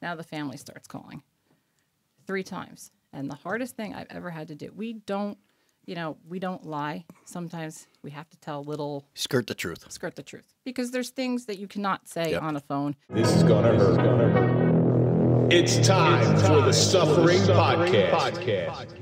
Now the family starts calling 3 times. And the hardest thing I've ever had to do, we don't lie. Sometimes we have to tell skirt the truth. Skirt the truth. Because there's things that you cannot say on a phone. This is gonna hurt. It's time for the Suffering Podcast.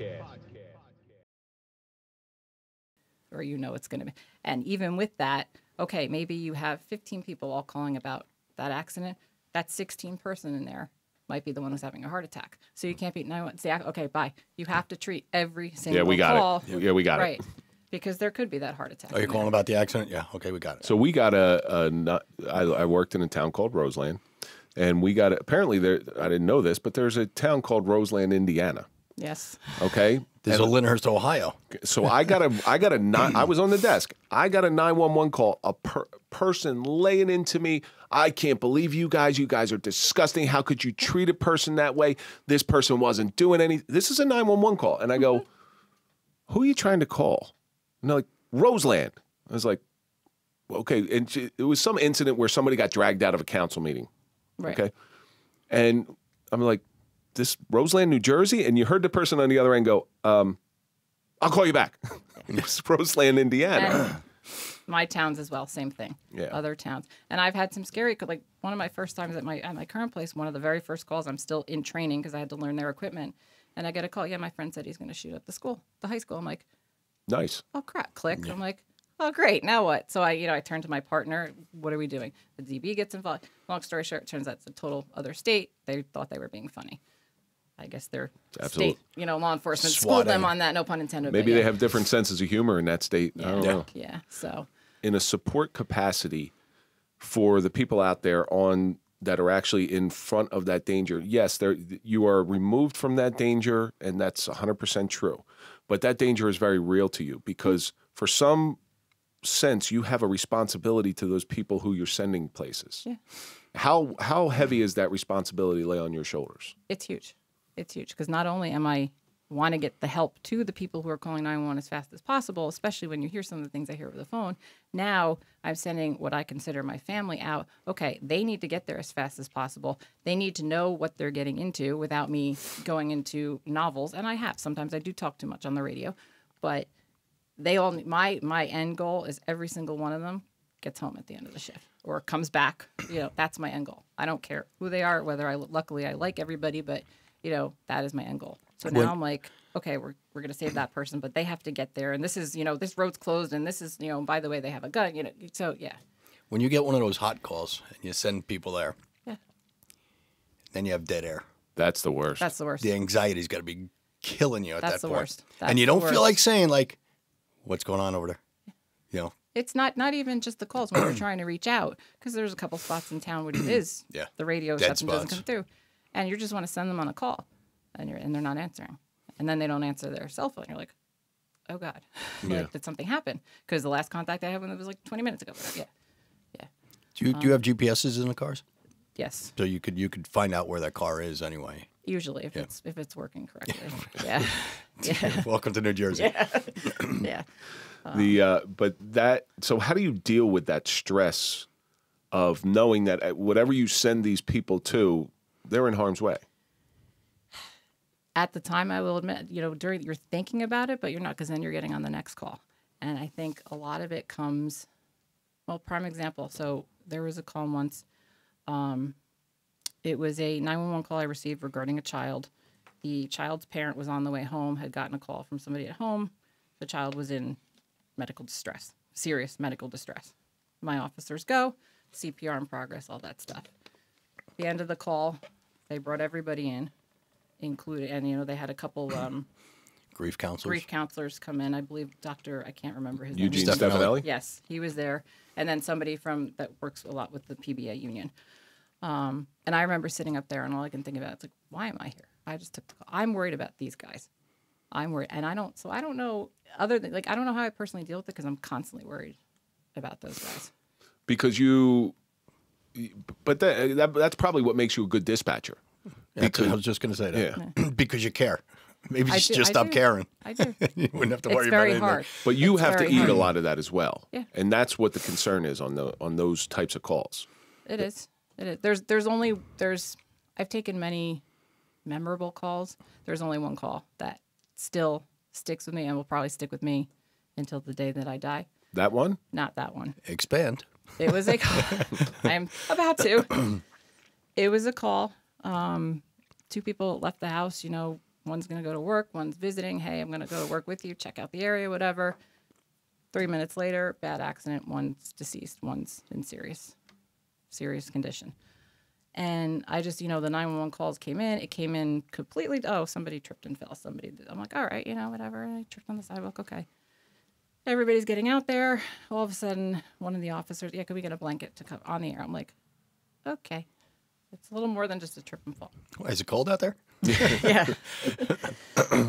Or it's going to be. And even with that, okay, maybe you have 15 people all calling about that accident. That 16th person in there might be the one who's having a heart attack. So you can't be, okay, bye. You have to treat every single call. Yeah, we got it. Right. Because there could be that heart attack. Are you calling about the accident? Yeah, okay, we got it. So we got I worked in a town called Roseland, and we got apparently there. I didn't know this, but there's a town called Roseland, Indiana. Yes. Okay. There's a Lyndhurst, Ohio. So I was on the desk. I got a 911 call. A person laying into me. I can't believe you guys. You guys are disgusting. How could you treat a person that way? This person wasn't doing anything. This is a 911 call. And I go, who are you trying to call? And they're like, Roseland. I was like, okay. And it was some incident where somebody got dragged out of a council meeting. Right. Okay. And I'm like, this Roseland, New Jersey? And you heard the person on the other end go, I'll call you back. It's Roseland, Indiana. And my towns as well, same thing. Yeah. Other towns. And I've had some scary, like one of my first times at my current place, one of the very first calls, I'm still in training because I had to learn their equipment. And I get a call, my friend said he's going to shoot up the high school. I'm like, nice. Oh, crap. Click. Yeah. I'm like, oh, great. Now what? So I turned to my partner. What are we doing? The DB gets involved. Long story short, it turns out it's a total other state. They thought they were being funny. I guess their state, law enforcement schooled them on that, no pun intended. Maybe they have different senses of humor in that state. Yeah. I don't know. Yeah, so. In a support capacity for the people out there that are actually in front of that danger, yes, you are removed from that danger, and that's 100% true. But that danger is very real to you because for some sense, you have a responsibility to those people who you're sending places. Yeah. How heavy is that responsibility lay on your shoulders? It's huge. It's huge because not only am I want to get the help to the people who are calling 911 as fast as possible, especially when you hear some of the things I hear over the phone. Now I'm sending what I consider my family out. Okay, they need to get there as fast as possible. They need to know what they're getting into without me going into novels. And sometimes I do talk too much on the radio, but they all, my end goal is every single one of them gets home at the end of the shift or comes back. That's my end goal. I don't care who they are, whether luckily I like everybody, but that is my end goal. So now I'm like, okay, we're going to save that person, but they have to get there. And this is, this road's closed. And this is, by the way, they have a gun, so yeah. When you get one of those hot calls and you send people there, then you have dead air. That's the worst. That's the worst. The anxiety's got to be killing you at that point. That's the worst. And you don't feel like saying what's going on over there? It's not even just the calls when you're trying to reach out because there's a couple spots in town where it is the radio doesn't come through. And you just want to send them on a call, and they're not answering. And then they don't answer their cell phone. You're like, oh, God. Did something happen? Because the last contact I had was 20 minutes ago. Yeah. Do you have GPSs in the cars? Yes. So you could find out where that car is anyway. Usually, if it's working correctly. Yeah. Welcome to New Jersey. Yeah. So how do you deal with that stress of knowing that whatever you send these people to, they're in harm's way? At the time, I will admit, during you're thinking about it, but you're not because then you're getting on the next call. And I think a lot of it comes, prime example. So there was a call once. It was a 911 call I received regarding a child. The child's parent was on the way home, had gotten a call from somebody at home. The child was in medical distress, serious medical distress. My officers go, CPR in progress, all that stuff. At the end of the call, they brought everybody in, and they had a couple grief counselors come in. I believe I can't remember his Eugene name. Stefanelli? Yes, he was there. And then somebody that works a lot with the PBA union. And I remember sitting up there, and all I can think about is why am I here? I just took the call. I'm worried about these guys. I'm worried, and I don't know other than I don't know how I personally deal with it because I'm constantly worried about those guys. Because that's probably what makes you a good dispatcher. Because I was just going to say that. Yeah. Because you care. Maybe just stop do. caring. I do. You wouldn't have to worry it's about very anything. hard. But you have to eat a lot of that as well. Yeah. And that's what the concern is on those types of calls. It is. There's I've taken many memorable calls. There's only one call that still sticks with me and will probably stick with me until the day that I die. That one? Not that one. Expand. It was a call. I'm about to. It was a call. 2 people left the house. You know, one's going to go to work. One's visiting. Hey, I'm going to go to work with you. Check out the area, whatever. 3 minutes later, bad accident. One's deceased. One's in serious condition. And I just, you know, the 911 calls came in. It came in completely. Oh, somebody tripped and fell. Somebody did. I'm like, all right, you know, whatever. I tripped on the sidewalk. Okay. Everybody's getting out there. All of a sudden, one of the officers, yeah, can we get a blanket to come on the air? I'm like, okay. It's a little more than just a trip and fall. Why, is it cold out there? Yeah.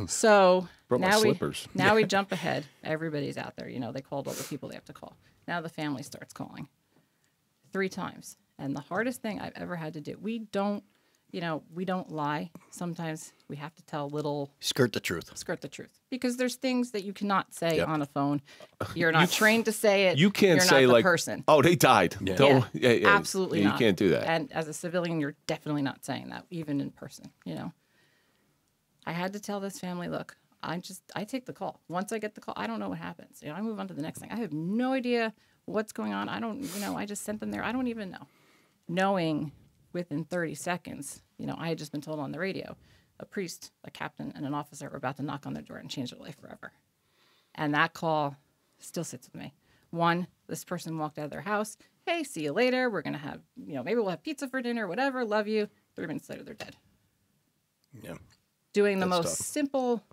So Brought my slippers. Now we jump ahead. Everybody's out there. You know, they called all the people they have to call. Now the family starts calling 3 times. And the hardest thing I've ever had to do, we don't lie. Sometimes we have to tell little. Skirt the truth. Because there's things that you cannot say on a phone. You're not trained to say it. You can't You're say not the like, person. oh, they died. Yeah. Don't, Absolutely not. You can't do that. And as a civilian, you're definitely not saying that, even in person, you know. I had to tell this family, look, I take the call. Once I get the call, I don't know what happens. You know, I move on to the next thing. I have no idea what's going on. I don't, you know, I just sent them there. I don't even know. Knowing within 30 seconds, you know, I had just been told on the radio, a priest, a captain, and an officer were about to knock on their door and change their life forever. And that call still sits with me. 1, this person walked out of their house. Hey, see you later. We're going to have, you know, maybe we'll have pizza for dinner, whatever. Love you. 3 minutes later, they're dead. Yeah. Doing the most simple,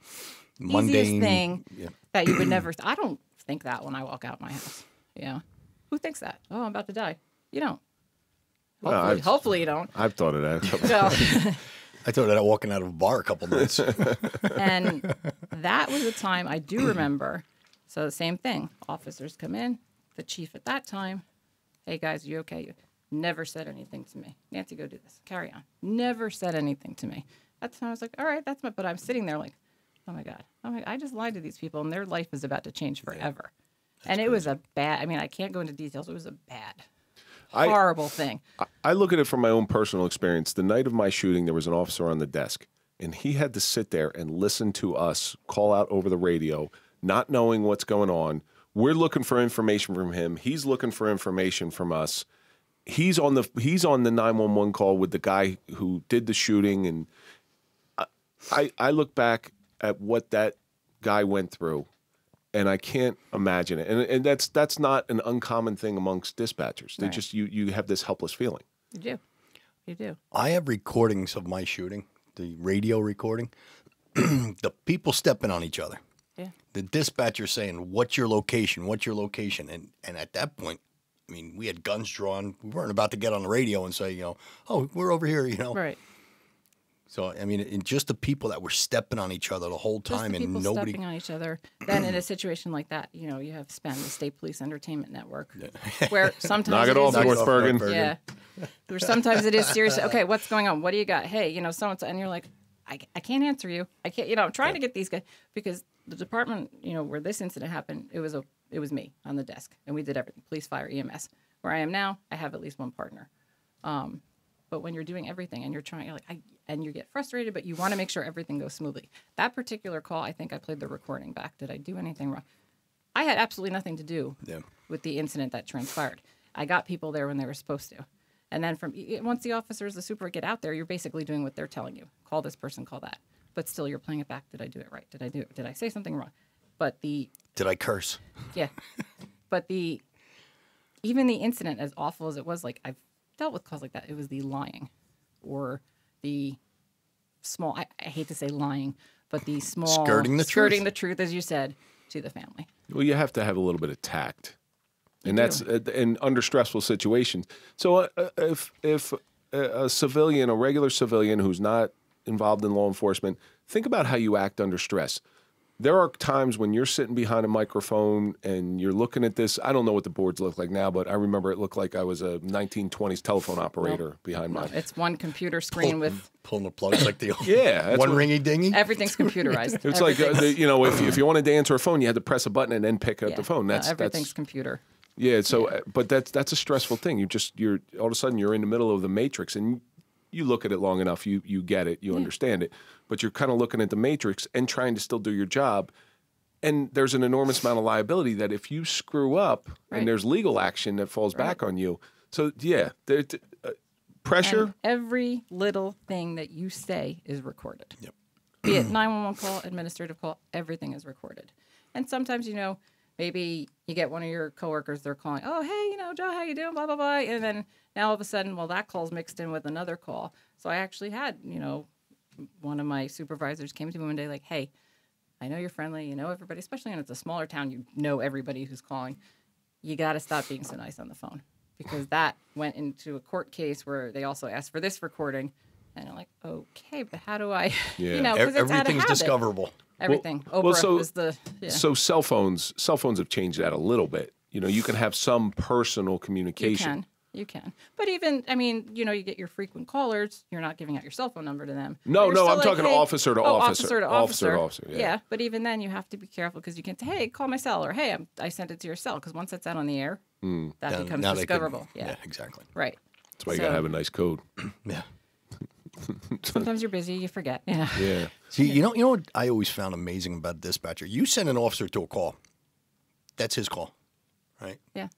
mundane easiest thing that you would never. I don't think that when I walk out my house. You know, who thinks that? Oh, I'm about to die. You don't. Hopefully you don't. I've thought of that. Well, I thought of that walking out of a bar a couple nights. and that was a time I do remember. So the same thing. Officers come in. The chief at that time, hey guys, you okay? Never said anything to me. Nancy, go do this. Carry on. Never said anything to me. That's when I was like, all right, that's my. But I'm sitting there like, oh my god, I just lied to these people, and their life is about to change forever. And it was a bad. I mean, I can't go into details. It was a bad. Horrible thing. I look at it from my own personal experience. The night of my shooting, there was an officer on the desk, and he had to sit there and listen to us call out over the radio, not knowing what's going on. We're looking for information from him. He's looking for information from us. He's on the 911 call with the guy who did the shooting, and I look back at what that guy went through. And I can't imagine it. And that's not an uncommon thing amongst dispatchers. They just you have this helpless feeling. You do. I have recordings of my shooting, the radio recording. The people stepping on each other. Yeah. The dispatcher saying, "What's your location? What's your location?" And at that point, I mean, we had guns drawn. We weren't about to get on the radio and say, you know, "Oh, we're over here," you know. Right. So, I mean, just the people that were stepping on each other the whole time, and nobody stepping on each other. Then in a situation like that, you know, you have SPEN, the State Police Entertainment Network, where sometimes knock it off, North Bergen. Yeah, where sometimes it is serious. Okay, what's going on? What do you got? Hey, you know, so and you're like, I can't answer you. I can't. You know, I'm trying to get these guys because the department, you know, where this incident happened, it was me on the desk, and we did everything: police, fire, EMS. Where I am now, I have at least one partner. But when you're doing everything and you're trying, and you get frustrated, but you want to make sure everything goes smoothly. That particular call, I think I played the recording back. Did I do anything wrong? I had absolutely nothing to do with the incident that transpired. I got people there when they were supposed to. And then once the officers, the super get out there, you're basically doing what they're telling you. Call this person, call that. But still, you're playing it back. Did I do it right? Did I say something wrong? But did I curse? Yeah. But even the incident, as awful as it was, like I've dealt with calls like that. It was the lying or the small, I hate to say lying, but the small skirting the truth, as you said, to the family. Well, you have to have a little bit of tact. And that's in under stressful situations. So if a civilian, a regular civilian who's not involved in law enforcement, think about how you act under stress. There are times when you're sitting behind a microphone and you're looking at this. I don't know what the boards look like now, but I remember it looked like I was a 1920s telephone operator behind mine. It's one computer screen with pulling the plugs like the one ringy dingy. Everything's computerized. It's like you know, if you wanted to answer a phone, you had to press a button and then pick up the phone. Everything's computer. Yeah. So, but that's a stressful thing. You're all of a sudden you're in the middle of the matrix, and you look at it long enough, you get it, you understand it. But you're kind of looking at the matrix and trying to still do your job. And there's an enormous amount of liability that if you screw up and there's legal action that falls back on you. So, yeah, pressure. And every little thing that you say is recorded. Yep. Be it 911 call, administrative call, everything is recorded. And sometimes, you know, maybe you get one of your coworkers, they're calling, oh, hey, you know, Joe, how you doing, blah, blah, blah. And then now all of a sudden, well, that call's mixed in with another call. So I actually had, you know, one of my supervisors came to me one day like, hey, I know you're friendly, you know everybody, especially when it's a smaller town, you know everybody who's calling. You got to stop being so nice on the phone. Because that went into a court case where they also asked for this recording. And I'm like, okay, but how do I, you know, because it's out of everything's habit. discoverable. Everything. Oprah was the, So cell phones have changed that a little bit. You know, you can have some personal communication. You can. But even, I mean, you know, you get your frequent callers. You're not giving out your cell phone number to them. No, I'm like, talking officer to officer. Officer to officer. Officer, yeah. But even then, you have to be careful because you can't say, hey, call my cell, or hey, I sent it to your cell. Because once it's out on the air, that becomes discoverable. Yeah, exactly. Right. That's why you got to have a nice code. Yeah. Sometimes you're busy, you forget. Yeah. Yeah. See, you know what I always found amazing about a dispatcher? You send an officer to a call. That's his call, right? Yeah.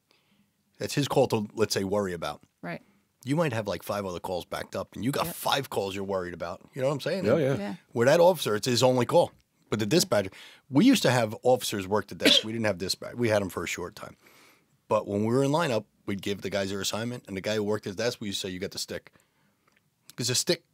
That's his call to, let's say, worry about. Right. You might have like 5 other calls backed up, and you got 5 calls you're worried about. You know what I'm saying? Oh, yeah. Where that officer, it's his only call. But the dispatcher, we used to have officers work the desk. We didn't have dispatch. We had them for a short time. But when we were in lineup, we'd give the guys their assignment, and the guy who worked his desk, we used to say, you got the stick. Because the stick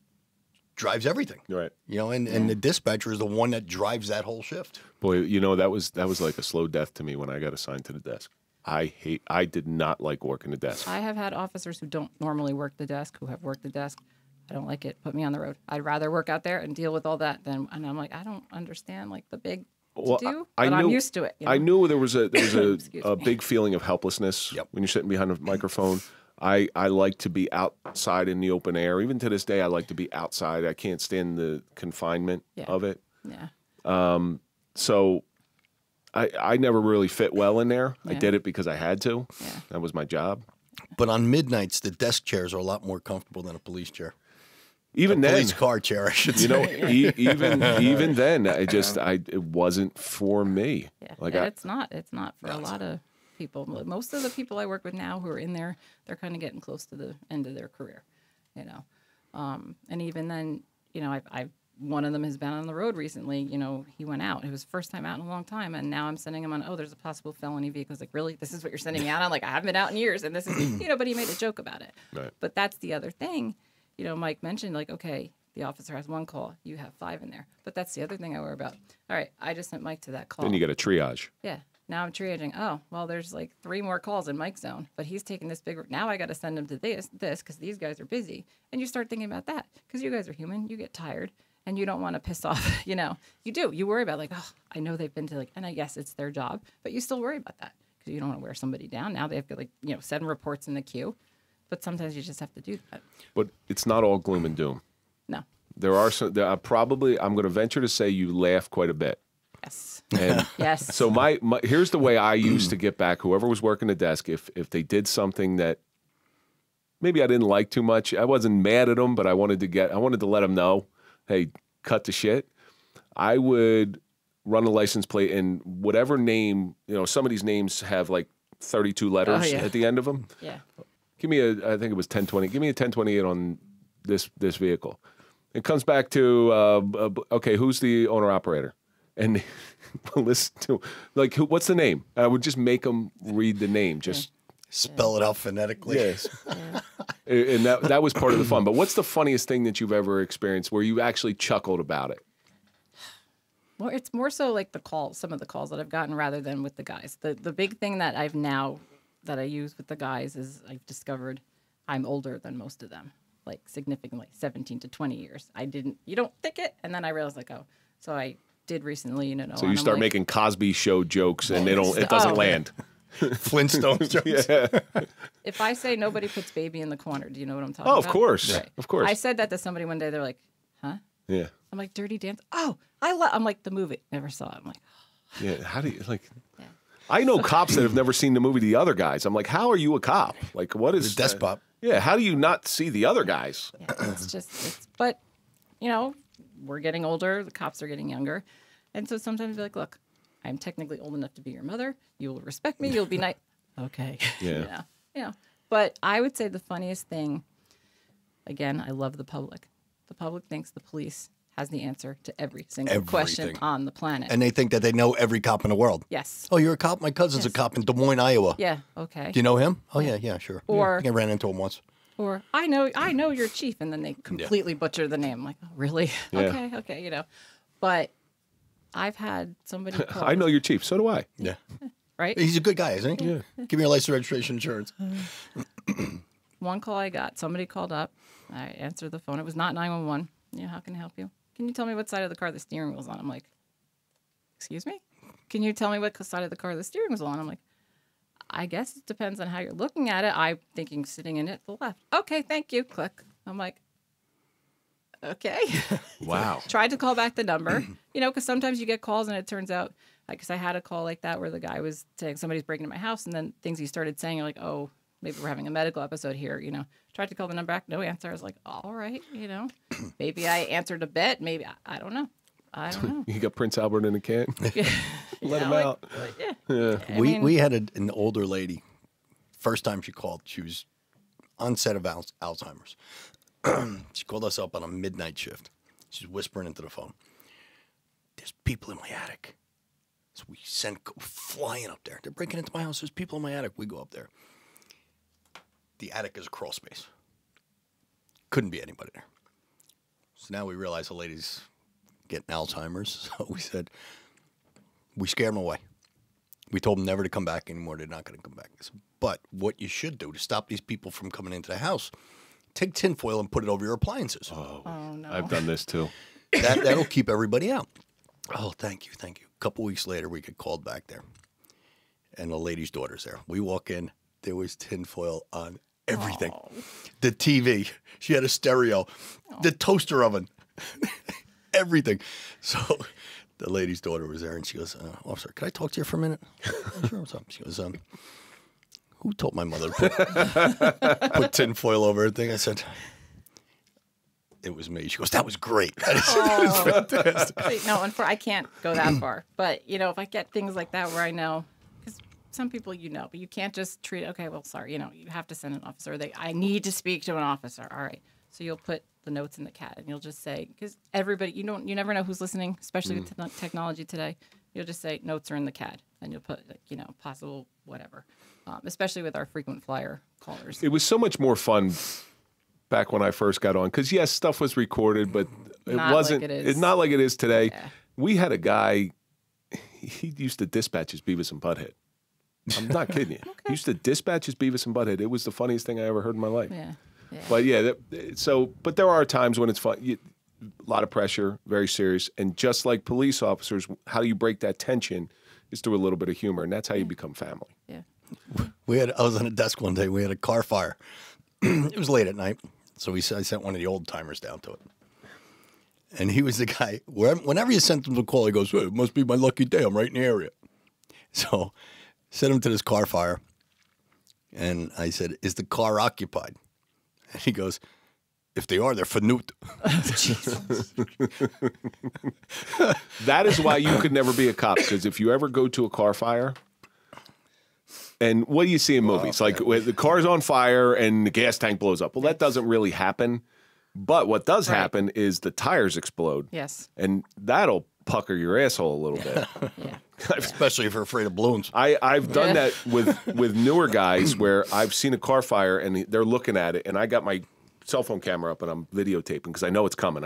drives everything. Right. You know, and the dispatcher is the one that drives that whole shift. Boy, you know, that was like a slow death to me when I got assigned to the desk. I did not like working the desk. I have had officers who don't normally work the desk, who have worked the desk. I don't like it. Put me on the road. I'd rather work out there and deal with all that than, and I'm like, I don't understand like the big to do, but I'm used to it. You know? I knew there was a big feeling of helplessness when you're sitting behind a microphone. I like to be outside in the open air. Even to this day, I like to be outside. I can't stand the confinement of it. Yeah. So I never really fit well in there. Yeah. I did it because I had to. Yeah. That was my job. But on midnights, the desk chairs are a lot more comfortable than a police chair. Even then, police car chair, I should say. You know, even then, it wasn't for me. Yeah. Like it's not for a lot of people. Most of the people I work with now who are in there, they're kind of getting close to the end of their career, you know. And even then, you know, I've one of them has been on the road recently. You know, he went out. It was first time out in a long time, and now I'm sending him on. Oh, there's a possible felony vehicle. It's like, really? This is what you're sending me out on? Like, I haven't been out in years, and this is, you know. But he made a joke about it. Right. But that's the other thing. You know, Mike mentioned like, okay, the officer has 1 call, you have 5 in there. But that's the other thing I worry about. All right, I just sent Mike to that call. Then you got a triage. Yeah. Now I'm triaging. Oh, well, there's like 3 more calls in Mike's zone, but he's taking this big. Now I got to send him to this because these guys are busy. And you start thinking about that because you guys are human. You get tired and you don't want to piss off. You know, you do. You worry about like, oh, I know they've been to like, and I guess it's their job, but you still worry about that because you don't want to wear somebody down. Now they've got like, you know, 7 reports in the queue, but sometimes you just have to do that. But it's not all gloom and doom. No. There are some. I'm going to venture to say you laugh quite a bit. Yes. And yes. So my here's the way I used to get back whoever was working the desk. If they did something that maybe I didn't like too much, I wasn't mad at them, but I wanted to let them know, hey, cut the shit. I would run a license plate and whatever name, you know, some of these names have like 32 letters at the end of them. Yeah. Give me I think it was 1020. Give me a 1028 on this vehicle. It comes back to okay, who's the owner operator? And listen to like what's the name? I would just make them read the name. Just spell it out phonetically. Yes. And that was part of the fun. But what's the funniest thing that you've ever experienced where you actually chuckled about it? Well, it's more so like some of the calls that I've gotten rather than with the guys. The big thing that I use with the guys is I've discovered I'm older than most of them, like significantly, 17 to 20 years. You don't think it, and then I realized like, oh, so I did recently, you know. So you start making Cosby Show jokes, and it doesn't land. Flintstones jokes. Yeah. If I say nobody puts baby in the corner, do you know what I'm talking about? Oh, of course. Right. Of course. I said that to somebody one day. They're like, huh? Yeah. I'm like, Dirty Dance. Oh, I'm like, the movie. Never saw it. I'm like, yeah. How do you like? Yeah. I know cops that have never seen the movie The Other Guys. I'm like, how are you a cop? Like, what is The despot. Yeah, how do you not see The Other Guys? Yeah, but, you know, we're getting older. The cops are getting younger. And so sometimes you're like, look, I'm technically old enough to be your mother. You will respect me. You'll be nice. Okay. Yeah. But I would say the funniest thing, again, I love the public. The public thinks the police has the answer to every single question on the planet. And they think that they know every cop in the world. Yes. Oh, you're a cop? My cousin's a cop in Des Moines, Iowa. Yeah, okay. Do you know him? Oh, yeah, sure. Or- I think I ran into him once. Or I know your chief, and then they completely butcher the name. I'm like, oh, really? Yeah. Okay, you know. But I've had somebody call I know your chief. So do I. Yeah. right? He's a good guy, isn't he? Yeah. Give me your license, registration, insurance. One call I got, somebody called up. I answered the phone. It was not 911. Yeah, how can I help you? Can you tell me what side of the car the steering wheel's on? I'm like, excuse me? Can you tell me what side of the car the steering wheel's on? I'm like, I guess it depends on how you're looking at it. I'm thinking sitting in it to the left. Okay, thank you. Click. I'm like, okay. Wow. Tried to call back the number, you know, because sometimes you get calls and it turns out, because I had a call like that where the guy was saying somebody's breaking into my house, and then things he started saying, you're like, oh, maybe we're having a medical episode here, you know. Tried to call the number back, no answer. I was like, all right, you know. Maybe I answered a bit. Maybe, I don't know. I don't know. You got Prince Albert in a can? Let him like, out. Yeah. We had an older lady. First time she called, she was onset of Alzheimer's. She called us up on a midnight shift. She's whispering into the phone. There's people in my attic. So we send flying up there. They're breaking into my house. There's people in my attic. We go up there. The attic is a crawl space. Couldn't be anybody there. So now we realize the lady's getting Alzheimer's. So we said, we scared them away. We told them never to come back anymore. They're not going to come back. I said, but what you should do to stop these people from coming into the house, take tinfoil and put it over your appliances. Oh no. I've done this too. That'll keep everybody out. Oh, thank you. A couple weeks later, we get called back there. And the lady's daughter's there. We walk in. There was tinfoil on everything. Oh. The TV. She had a stereo. The toaster oven. Everything. So the lady's daughter was there, and she goes, officer, can I talk to you for a minute? Sure, what's up? She goes, who told my mother to put tinfoil over everything? I said, it was me. She goes, that was great. That was fantastic. See, no, I can't go that far. But, you know, if I get things like that where I know, because some people you know, but you can't just treat, okay, well, sorry, you know, you have to send an officer. I need to speak to an officer. All right. So you'll put the notes in the CAD, and you'll just say, because everybody, you never know who's listening, especially with technology today. You'll just say notes are in the CAD, and you'll put, like, you know, possible whatever, especially with our frequent flyer callers. It was so much more fun back when I first got on, because yes, stuff was recorded, but it wasn't. It's not like it is today. Yeah. We had a guy. He used to dispatch his Beavis and Butthead. I'm not kidding you. Okay. He used to dispatch his Beavis and Butthead. It was the funniest thing I ever heard in my life. Yeah. But yeah, but there are times when it's fun. A lot of pressure, very serious, and just like police officers, how you break that tension is through a little bit of humor, and that's how you become family. Yeah. I was on a desk one day. We had a car fire. It was late at night, so I sent one of the old timers down to it. And he was the guy. Whenever you sent him a call, he goes, "It must be my lucky day. I'm right in the area." So, sent him to this car fire, and I said, "Is the car occupied?" And he goes, "If they are, they're fanute." That is why you could never be a cop, because if you ever go to a car fire, and what do you see in movies? Like the car's on fire and the gas tank blows up. Well, that doesn't really happen. But what does happen is the tires explode. Yes. And that'll pucker your asshole a little bit. Yeah. Especially if you're afraid of balloons. I've done that with newer guys where I've seen a car fire and they're looking at it, and I got my cell phone camera up and I'm videotaping because I know it's coming.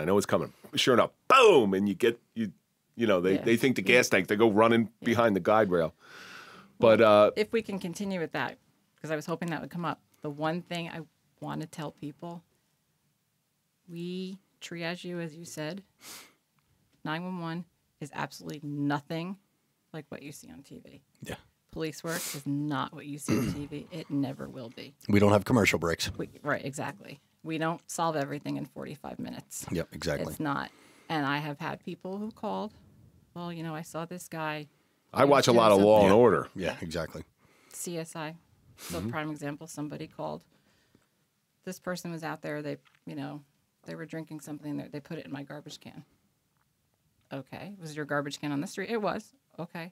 Sure enough, boom, and they think the gas tank. They go running behind the guide rail. But if we can continue with that, because I was hoping that would come up. The one thing I want to tell people, we triage you, as you said. 911 is absolutely nothing like what you see on TV. Yeah. Police work is not what you see on TV. It never will be. We don't have commercial breaks. Right, exactly. We don't solve everything in 45 minutes. Yep, exactly. It's not. And I have had people who called, well, I saw this guy. I watch a lot of Law and Order. Yeah, exactly. CSI. So prime example, somebody called. This person was out there. They, they were drinking something. They put it in my garbage can. Okay. Was your garbage can on the street? It was. Okay.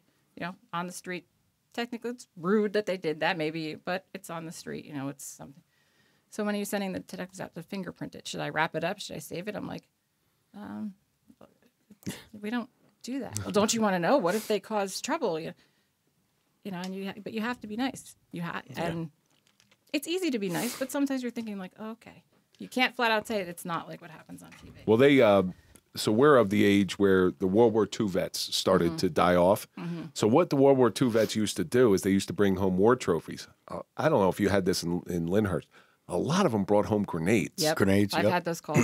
On the street. Technically, it's rude that they did that, maybe, but it's on the street. It's something. So when are you sending the detectives out to fingerprint it? Should I wrap it up? Should I save it? I'm like, we don't do that. Well, don't you want to know? What if they cause trouble? But you have to be nice. And it's easy to be nice, but sometimes you're thinking like, oh, okay, you can't flat out say it's not like what happens on TV. Well, so we're of the age where the World War II vets started to die off. So what the World War II vets used to do is they used to bring home war trophies. I don't know if you had this in Lyndhurst. A lot of them brought home grenades. Yep. Grenades. I've had those calls.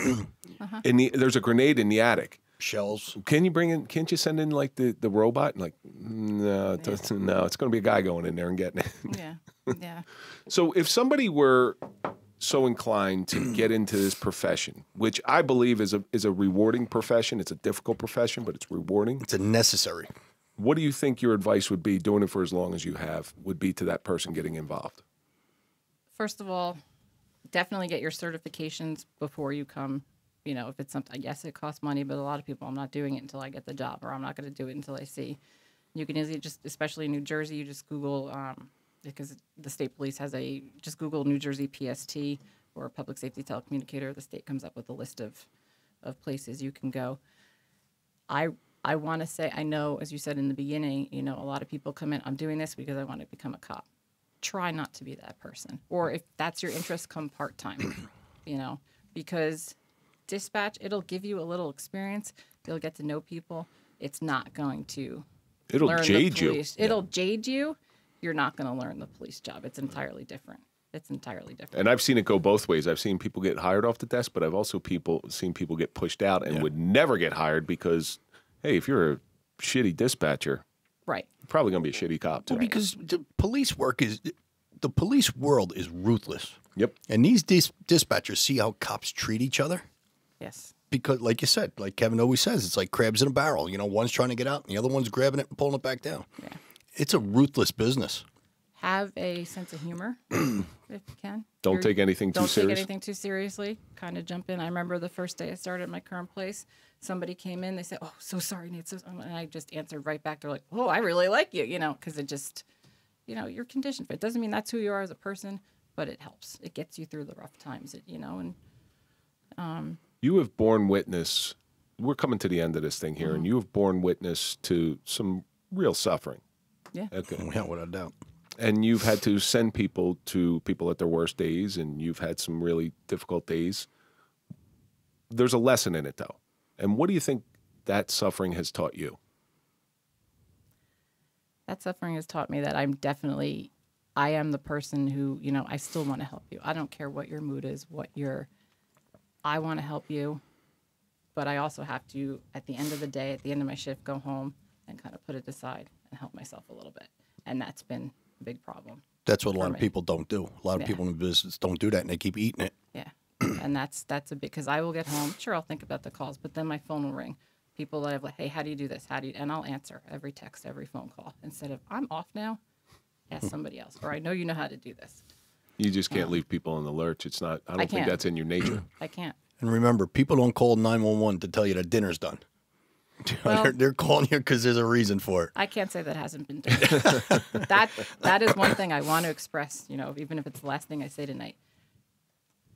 There's a grenade in the attic. Shells. Can't you send in like the robot? Like, no, it's going to be a guy going in there and getting it. Yeah. So if somebody were so inclined to get into this profession, which I believe is a rewarding profession, it's a difficult profession, but it's rewarding. It's a necessary. What do you think your advice would be, doing it for as long as you have, would be to that person getting involved? First of all, definitely get your certifications before you come. If it's something, yes, it costs money, but a lot of people, I'm not doing it until I get the job, or I'm not going to do it until I see. You can easily especially in New Jersey, you just Google, because the state police has just Google New Jersey PST or Public Safety Telecommunicator. The state comes up with a list of places you can go. I want to say, I know, as you said in the beginning, a lot of people come in, I'm doing this because I want to become a cop. Try not to be that person. Or if that's your interest, come part-time, because dispatch, it'll give you a little experience. You'll get to know people. It's not going to jade you. It'll jade you. You're not going to learn the police job. It's entirely different. And I've seen it go both ways. I've seen people get hired off the desk, but I've also seen people get pushed out and would never get hired because, hey, if you're a shitty dispatcher, right, you're probably going to be a shitty cop too. Well, because the police world is ruthless. Yep. And these dispatchers see how cops treat each other. Yes. Because, like you said, like Kevin always says, it's like crabs in a barrel. One's trying to get out, and the other one's grabbing it and pulling it back down. Yeah. It's a ruthless business. Have a sense of humor, if you can. Don't take anything too serious. Don't take anything too seriously. Kind of jump in. I remember the first day I started at my current place, somebody came in. They said, "Oh, so sorry, Nate." And I just answered right back. They're like, "Oh, I really like you," because it just, you're conditioned for it. Doesn't mean that's who you are as a person, but it helps. It gets you through the rough times. You have borne witness. We're coming to the end of this thing here, and you have borne witness to some real suffering. Yeah. Okay. Yeah, without a doubt. And you've had to send people to people at their worst days, and you've had some really difficult days. There's a lesson in it, though. And what do you think that suffering has taught you? That suffering has taught me that I am the person who, I still want to help you. I don't care what your mood is, I want to help you, but I also have to, at the end of the day, at the end of my shift, go home and kind of put it aside and help myself a little bit. And that's been a big problem. That's what a lot of people don't do. A lot of people in the business don't do that, and they keep eating it. Yeah. And that's a big, because I will get home. Sure, I'll think about the calls, but then my phone will ring. People that I've like, hey, how do you do this? And I'll answer every text, every phone call. Instead of, I'm off now, ask somebody else. Or I know you know how to do this. You just can't leave people in the lurch. It's not, I don't think that's in your nature. I can't. And remember, people don't call 911 to tell you that dinner's done. Well, they're calling you because there's a reason for it. I can't say that hasn't been done. that is one thing I want to express, even if it's the last thing I say tonight.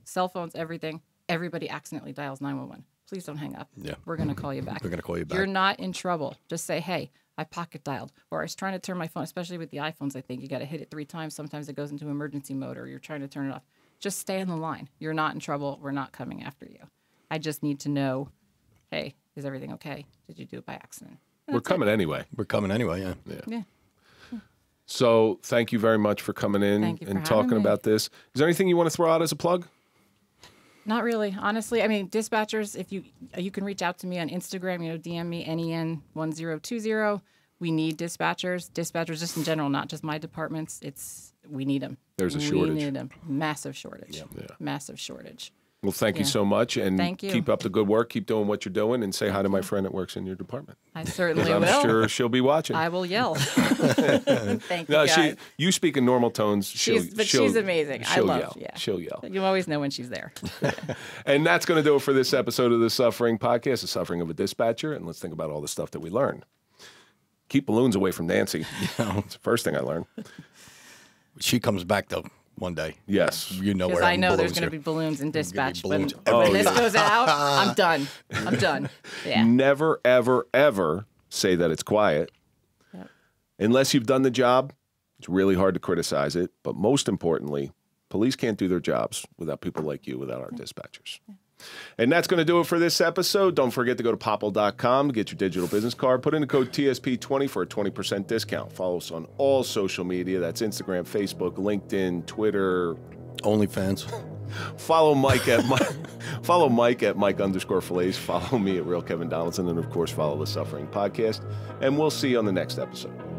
Cell phones, everything. Everybody accidentally dials 911. Please don't hang up. Yeah. We're going to call you back. We're going to call you back. You're not in trouble. Just say, hey, I pocket dialed. Or I was trying to turn my phone, especially with the iPhones, I think. You got to hit it 3 times. Sometimes it goes into emergency mode, or you're trying to turn it off. Just stay on the line. You're not in trouble. We're not coming after you. I just need to know, hey, is everything okay? Did you do it by accident? We're coming anyway. We're coming anyway, Yeah. So thank you very much for coming in and talking about this. Is there anything you want to throw out as a plug? Not really, honestly. I mean, dispatchers, if you can reach out to me on Instagram, DM me, NEN1020. We need dispatchers. Dispatchers just in general, not just my departments. We need them. There's a shortage. We need them. Massive shortage. Yeah. Massive shortage. Well, thank you so much, and Thank you. keep up the good work. Keep doing what you're doing, and say hi to my friend that works in your department. I certainly I'm will. sure she'll be watching. I will yell. Thank you, guys. You speak in normal tones. She's amazing. I love. Yell. Yeah, She'll yell. You always know when she's there. And that's going to do it for this episode of the Suffering Podcast, The Suffering of a Dispatcher. And let's think about all the stuff that we learned. Keep balloons away from Nancy. That's the first thing I learned. She comes back though one day. Yes. You know Because where I know there's going to be balloons in dispatch. balloons When this goes out, I'm done. I'm done. Yeah. Never, ever, ever say that it's quiet. Yep. Unless you've done the job, it's really hard to criticize it. But most importantly, police can't do their jobs without people like you, without our dispatchers. And that's going to do it for this episode. Don't forget to go to popple.com to get your digital business card. Put in the code TSP20 for a 20% discount. Follow us on all social media. That's Instagram, Facebook, LinkedIn, Twitter. OnlyFans. Follow Mike at Mike_Failace. Follow me at Real Kevin Donaldson. And, of course, follow the Suffering Podcast. And we'll see you on the next episode.